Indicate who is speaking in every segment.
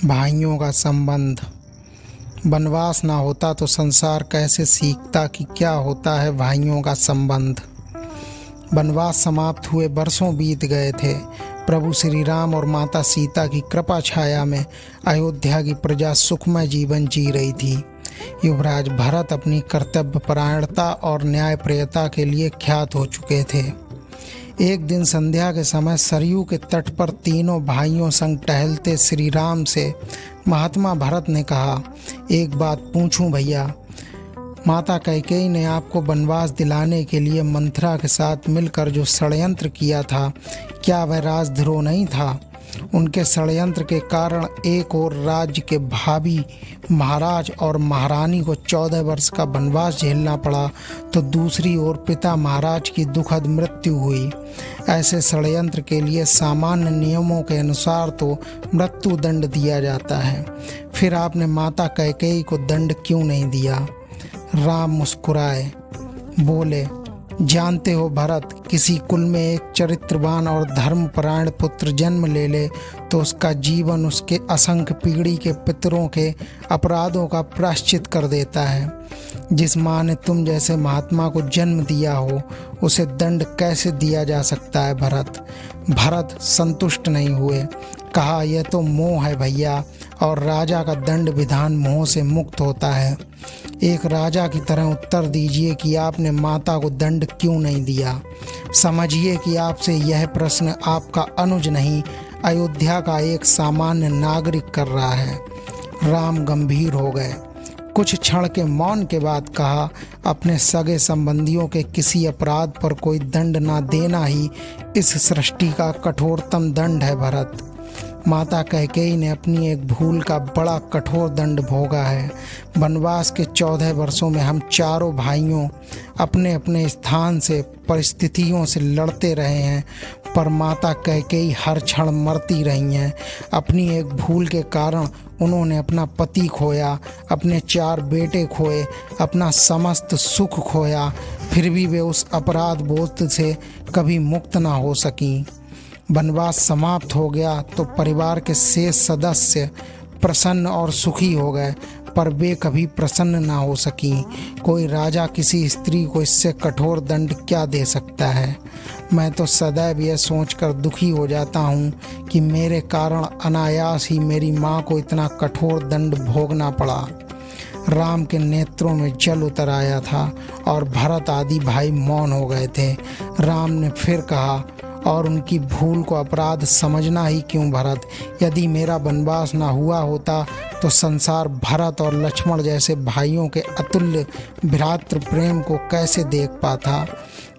Speaker 1: भाइयों का संबंध। वनवास ना होता तो संसार कैसे सीखता कि क्या होता है भाइयों का संबंध। वनवास समाप्त हुए वर्षों बीत गए थे। प्रभु श्री राम और माता सीता की कृपा छाया में अयोध्या की प्रजा सुखमय जीवन जी रही थी। युवराज भरत अपनी कर्तव्य परायणता और न्यायप्रियता के लिए ख्यात हो चुके थे। एक दिन संध्या के समय सरयू के तट पर तीनों भाइयों संग टहलते श्री राम से महात्मा भरत ने कहा, एक बात पूछूं भैया, माता कैकेयी ने आपको वनवास दिलाने के लिए मंथरा के साथ मिलकर जो षड्यंत्र किया था, क्या वह राजद्रोह नहीं था? उनके षड्यंत्र के कारण एक ओर राज्य के भावी महाराज और महारानी को 14 वर्ष का वनवास झेलना पड़ा, तो दूसरी ओर पिता महाराज की दुखद मृत्यु हुई। ऐसे षड्यंत्र के लिए सामान्य नियमों के अनुसार तो मृत्यु दंड दिया जाता है, फिर आपने माता कैकेयी को दंड क्यों नहीं दिया? राम मुस्कुराए, बोले, जानते हो भरत, किसी कुल में एक चरित्रवान और धर्मपरायण पुत्र जन्म ले ले तो उसका जीवन उसके असंख्य पीढ़ी के पितरों के अपराधों का प्रायश्चित कर देता है। जिस माँ ने तुम जैसे महात्मा को जन्म दिया हो, उसे दंड कैसे दिया जा सकता है भरत? भरत संतुष्ट नहीं हुए, कहा, यह तो मोह है भैया, और राजा का दंड विधान मोह से मुक्त होता है। एक राजा की तरह उत्तर दीजिए कि आपने माता को दंड क्यों नहीं दिया। समझिए कि आपसे यह प्रश्न आपका अनुज नहीं, अयोध्या का एक सामान्य नागरिक कर रहा है। राम गंभीर हो गए। कुछ क्षण के मौन के बाद कहा, अपने सगे संबंधियों के किसी अपराध पर कोई दंड ना देना ही इस सृष्टि का कठोरतम दंड है भरत। माता कैकेयी ने अपनी एक भूल का बड़ा कठोर दंड भोगा है। वनवास के 14 वर्षों में हम चारों भाइयों अपने अपने स्थान से परिस्थितियों से लड़ते रहे हैं, पर माता कैकेयी हर क्षण मरती रही हैं। अपनी एक भूल के कारण उन्होंने अपना पति खोया, अपने 4 बेटे खोए, अपना समस्त सुख खोया, फिर भी वे उस अपराध बोझ से कभी मुक्त ना हो सकीं। वनवास समाप्त हो गया तो परिवार के शेष सदस्य प्रसन्न और सुखी हो गए, पर वे कभी प्रसन्न ना हो सकी। कोई राजा किसी स्त्री को इससे कठोर दंड क्या दे सकता है? मैं तो सदैव यह सोचकर दुखी हो जाता हूँ कि मेरे कारण अनायास ही मेरी माँ को इतना कठोर दंड भोगना पड़ा। राम के नेत्रों में जल उतर आया था और भरत आदि भाई मौन हो गए थे। राम ने फिर कहा, और उनकी भूल को अपराध समझना ही क्यों भरत? यदि मेरा वनवास ना हुआ होता तो संसार भरत और लक्ष्मण जैसे भाइयों के अतुल्य भ्रातृ प्रेम को कैसे देख पाता?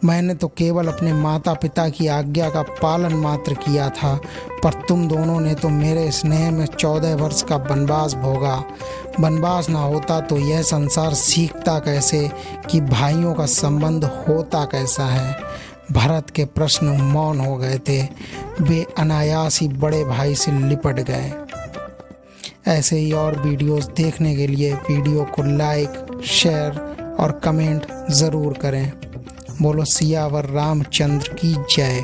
Speaker 1: मैंने तो केवल अपने माता पिता की आज्ञा का पालन मात्र किया था, पर तुम दोनों ने तो मेरे स्नेह में 14 वर्ष का वनवास भोगा। वनवास ना होता तो यह संसार सीखता कैसे कि भाइयों का संबंध होता कैसा है? भरत के प्रश्न मौन हो गए थे। वे अनायास ही बड़े भाई से लिपट गए। ऐसे ही और वीडियोस देखने के लिए वीडियो को लाइक, शेयर और कमेंट ज़रूर करें। बोलो सियावर रामचंद्र की जय।